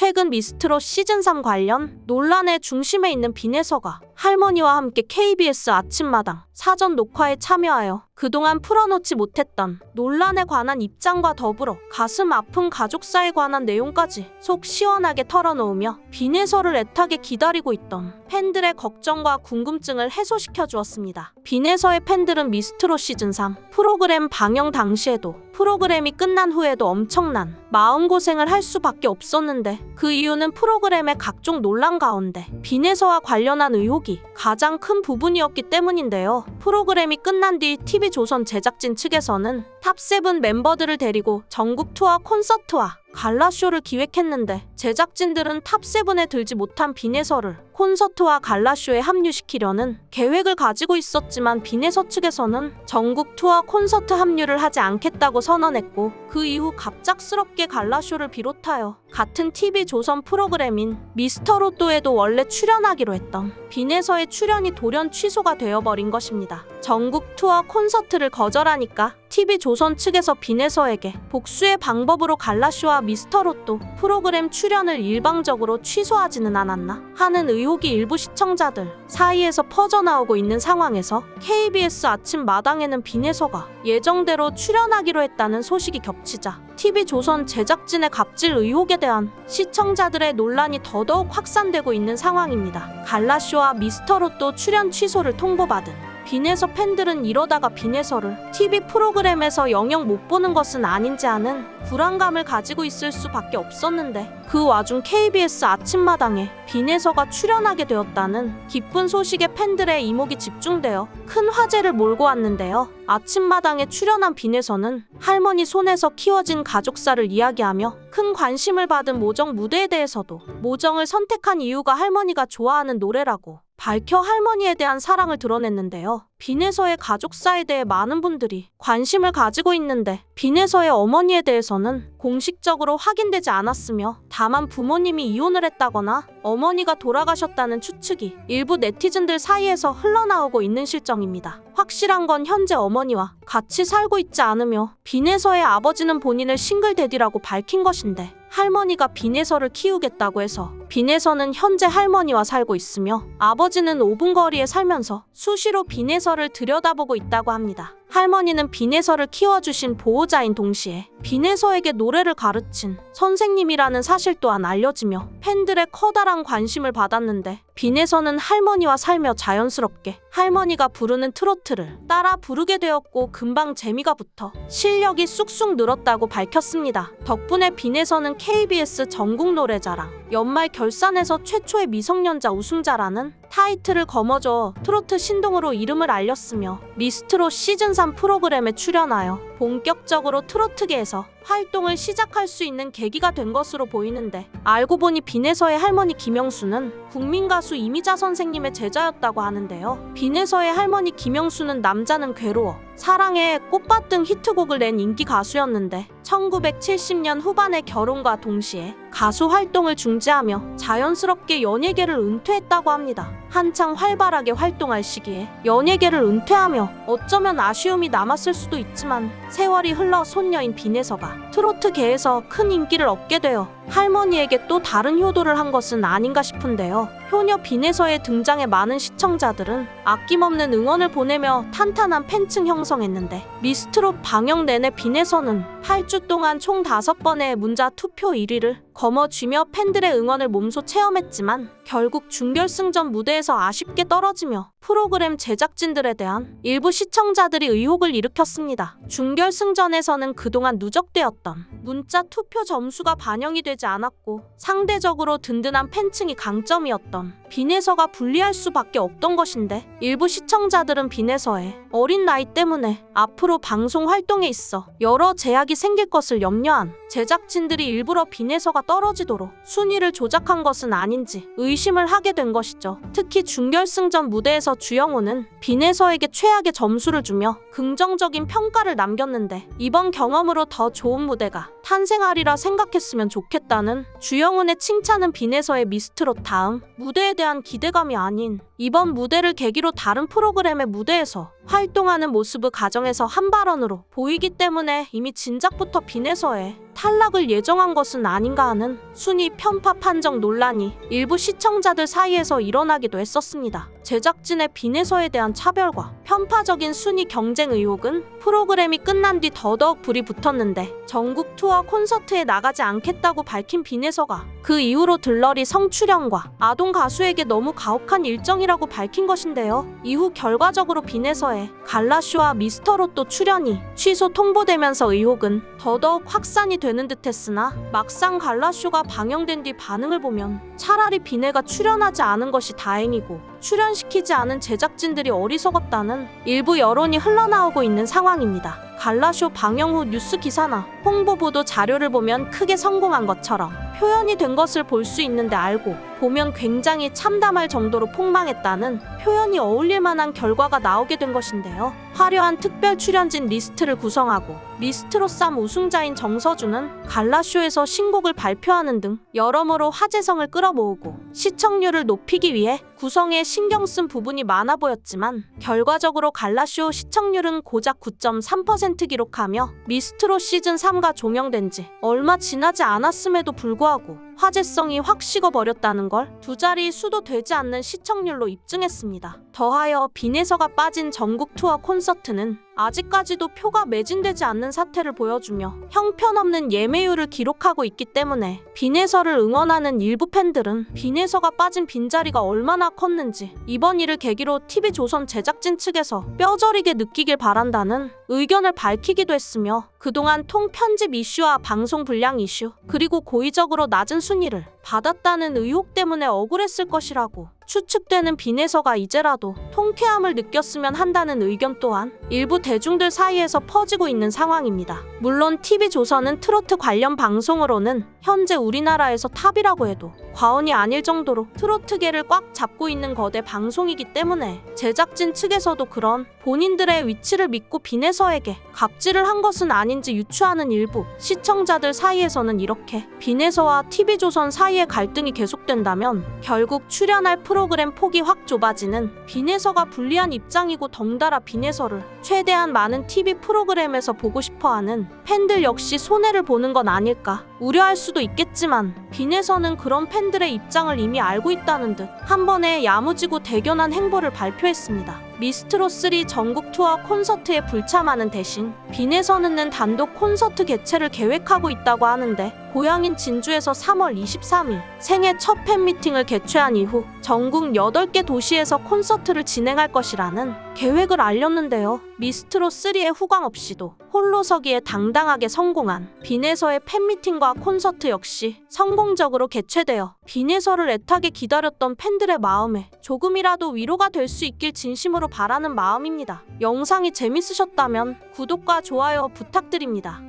최근 미스트롯 시즌3 관련 논란의 중심에 있는 빈에서가 할머니와 함께 KBS 아침마당 사전 녹화에 참여하여 그동안 풀어놓지 못했던 논란에 관한 입장과 더불어 가슴 아픈 가족사에 관한 내용까지 속 시원하게 털어놓으며 빈에서를 애타게 기다리고 있던 팬들의 걱정과 궁금증을 해소시켜 주었습니다. 빈에서의 팬들은 미스트롯 시즌3 프로그램 방영 당시에도 프로그램이 끝난 후에도 엄청난 마음고생을 할 수밖에 없었는데, 그 이유는 프로그램의 각종 논란 가운데 빈에서와 관련한 의혹이 가장 큰 부분이었기 때문인데요. 프로그램이 끝난 뒤 TV조선 제작진 측에서는 탑7 멤버들을 데리고 전국 투어 콘서트와 갈라쇼를 기획했는데, 제작진들은 탑7에 들지 못한 빈에서를 콘서트와 갈라쇼에 합류시키려는 계획을 가지고 있었지만, 빈에서 측에서는 전국 투어 콘서트 합류를 하지 않겠다고 선언했고, 그 이후 갑작스럽게 갈라쇼를 비롯하여 같은 TV조선 프로그램인 미스터로또에도 원래 출연하기로 했던 빈에서의 출연이 돌연 취소가 되어버린 것입니다. 전국 투어 콘서트를 거절하니까 TV조선 측에서 빈에서에게 복수의 방법으로 갈라쇼와 미스터로또 프로그램 출연을 일방적으로 취소하지는 않았나 하는 의혹이 일부 시청자들 사이에서 퍼져나오고 있는 상황에서, KBS 아침마당에는 빈에서가 예정대로 출연하기로 했다는 소식이 겹치자 TV조선 제작진의 갑질 의혹에 대한 시청자들의 논란이 더더욱 확산되고 있는 상황입니다. 갈라쇼와 미스터로또 출연 취소를 통보받은 빈에서 팬들은 이러다가 빈에서를 TV 프로그램에서 영영 못 보는 것은 아닌지 하는 불안감을 가지고 있을 수밖에 없었는데, 그 와중 KBS 아침마당에 빈에서가 출연하게 되었다는 기쁜 소식에 팬들의 이목이 집중되어 큰 화제를 몰고 왔는데요. 아침마당에 출연한 빈에서는 할머니 손에서 키워진 가족사를 이야기하며 큰 관심을 받은 모정 무대에 대해서도 모정을 선택한 이유가 할머니가 좋아하는 노래라고 밝혀 할머니에 대한 사랑을 드러냈는데요. 빈에서의 가족사에 대해 많은 분들이 관심을 가지고 있는데, 빈에서의 어머니에 대해서는 공식적으로 확인되지 않았으며, 다만 부모님이 이혼을 했다거나 어머니가 돌아가셨다는 추측이 일부 네티즌들 사이에서 흘러나오고 있는 실정입니다. 확실한 건 현재 어머니와 같이 살고 있지 않으며, 빈에서의 아버지는 본인을 싱글데디라고 밝힌 것인데, 할머니가 빈에서를 키우겠다고 해서 빈에서는 현재 할머니와 살고 있으며, 아버지는 5분 거리에 살면서 수시로 빈에서를 들여다보고 있다고 합니다. 할머니는 빈에서를 키워주신 보호자인 동시에 빈에서에게 노래를 가르친 선생님이라는 사실 또한 알려지며 팬들의 커다란 관심을 받았는데, 빈에서는 할머니와 살며 자연스럽게 할머니가 부르는 트로트를 따라 부르게 되었고, 금방 재미가 붙어 실력이 쑥쑥 늘었다고 밝혔습니다. 덕분에 빈에서는 KBS 전국 노래자랑 연말 결산에서 최초의 미성년자 우승자라는 타이틀을 거머쥐어 트로트 신동으로 이름을 알렸으며, 미스트롯 시즌3 프로그램에 출연하여 본격적으로 트로트계에서 활동을 시작할 수 있는 계기가 된 것으로 보이는데, 알고 보니 빈에서의 할머니 김영수는 국민 가수 이미자 선생님의 제자였다고 하는데요. 빈에서의 할머니 김영수는 남자는 괴로워, 사랑해, 꽃밭 등 히트곡을 낸 인기 가수였는데, 1970년 후반에 결혼과 동시에 가수 활동을 중지하며 자연스럽게 연예계를 은퇴했다고 합니다. 한창 활발하게 활동할 시기에 연예계를 은퇴하며 어쩌면 아쉬움이 남았을 수도 있지만, 세월이 흘러 손녀인 빈에서가 트로트계에서 큰 인기를 얻게 되어 할머니에게 또 다른 효도를 한 것은 아닌가 싶은데요. 효녀 빈에서의 등장에 많은 시청자들은 아낌없는 응원을 보내며 탄탄한 팬층 형성했는데, 미스트롯 방영 내내 빈에서는 8주 동안 총 5번의 문자 투표 1위를 거머쥐며 팬들의 응원을 몸소 체험했지만, 결국 준결승전 무대에서 아쉽게 떨어지며 프로그램 제작진들에 대한 일부 시청자들이 의혹을 일으켰습니다. 준결승전에서는 그동안 누적되었던 문자 투표 점수가 반영이 되지 않았고, 상대적으로 든든한 팬층이 강점이었던 빈에서가 불리할 수밖에 없던 것인데, 일부 시청자들은 빈에서의 어린 나이 때문에 앞으로 방송 활동에 있어 여러 제약이 생길 것을 염려한 제작진들이 일부러 빈에서가 떨어지도록 순위를 조작한 것은 아닌지 의심을 하게 된 것이죠. 특히 준결승전 무대에서 주영호는 빈에서에게 최악의 점수를 주며 긍정적인 평가를 남겼는데, 이번 경험으로 더 좋은 무대가 탄생하리라 생각했으면 좋겠다 잘했다는 주영훈의 칭찬은 빈에서의 미스트롯 다음 무대에 대한 기대감이 아닌 이번 무대를 계기로 다른 프로그램의 무대에서 활동하는 모습을 가정에서 한 발언으로 보이기 때문에 이미 진작부터 빈에서의 탈락을 예정한 것은 아닌가 하는 순위 편파 판정 논란이 일부 시청자들 사이에서 일어나기도 했었습니다. 제작진의 빈에서에 대한 차별과 편파적인 순위 경쟁 의혹은 프로그램이 끝난 뒤 더더욱 불이 붙었는데 전국 투어 콘서트에 나가지 않겠다고 밝힌 빈에서가 그 이후로 들러리 성출연과 아동 가수에게 너무 가혹한 일정이라고 밝힌 것인데요. 이후 결과적으로 빈에서의 갈라쇼와 미스터로또 출연이 취소 통보되면서 의혹은 더더욱 확산이 되는 듯했으나 막상 갈라쇼가 방영된 뒤 반응을 보면 차라리 빈에가 출연하지 않은 것이 다행이고 출연시키지 않은 제작진들이 어리석었다는 일부 여론이 흘러나오고 있는 상황입니다. 갈라쇼 방영 후 뉴스 기사나 홍보 보도 자료를 보면 크게 성공한 것처럼 표현이 된 것을 볼 수 있는데 알고 보면 굉장히 참담할 정도로 폭망했다는 표현이 어울릴 만한 결과가 나오게 된 것인데요. 화려한 특별 출연진 리스트를 구성하고 미스트롯3 우승자인 정서준은 갈라쇼에서 신곡을 발표하는 등 여러모로 화제성을 끌어모으고 시청률을 높이기 위해 구성에 신경 쓴 부분이 많아 보였지만 결과적으로 갈라쇼 시청률은 고작 9.3% 기록하며 미스트롯 시즌3가 종영된 지 얼마 지나지 않았음에도 불구하고 화제성이 확 식어버렸다는 걸 두 자리 수도 되지 않는 시청률로 입증했습니다. 더하여 빈에서가 빠진 전국 투어 콘서트는 아직까지도 표가 매진되지 않는 사태를 보여주며 형편없는 예매율을 기록하고 있기 때문에 빈에서를 응원하는 일부 팬들은 빈에서가 빠진 빈자리가 얼마나 컸는지 이번 일을 계기로 TV조선 제작진 측에서 뼈저리게 느끼길 바란다는 의견을 밝히기도 했으며 그동안 통편집 이슈와 방송 불량 이슈 그리고 고의적으로 낮은 순위를 받았다는 의혹 때문에 억울했을 것이라고 추측되는 빈에서가 이제라도 통쾌함을 느꼈으면 한다는 의견 또한 일부 대중들 사이에서 퍼지고 있는 상황입니다. 물론 TV조선은 트로트 관련 방송으로는 현재 우리나라에서 탑이라고 해도 과언이 아닐 정도로 트로트계를 꽉 잡고 있는 거대 방송이기 때문에 제작진 측에서도 그런 본인들의 위치를 믿고 빈에서에게 갑질을 한 것은 아닌지 유추하는 일부 시청자들 사이에서는 이렇게 빈에서와 TV조선 사이의 갈등이 계속된다면 결국 출연할 프로그램 폭이 확 좁아지는 빈에서가 불리한 입장이고 덩달아 빈에서를 최대한 많은 TV 프로그램에서 보고 싶어하는 팬들 역시 손해를 보는 건 아닐까 우려할 수도 있겠지만 빈에서는 그런 팬들의 입장을 이미 알고 있다는 듯 한 번에 야무지고 대견한 행보를 발표했습니다. 미스트롯3 전국 투어 콘서트에 불참하는 대신 빈에서는 단독 콘서트 개최를 계획하고 있다고 하는데 고향인 진주에서 3월 23일 생애 첫 팬미팅을 개최한 이후 전국 8개 도시에서 콘서트를 진행할 것이라는 계획을 알렸는데요. 미스트롯3의 후광 없이도 홀로서기에 당당하게 성공한 빈에서의 팬미팅과 콘서트 역시 성공적으로 개최되어 빈에서를 애타게 기다렸던 팬들의 마음에 조금이라도 위로가 될 수 있길 진심으로 바라는 마음입니다. 영상이 재밌으셨다면 구독과 좋아요 부탁드립니다.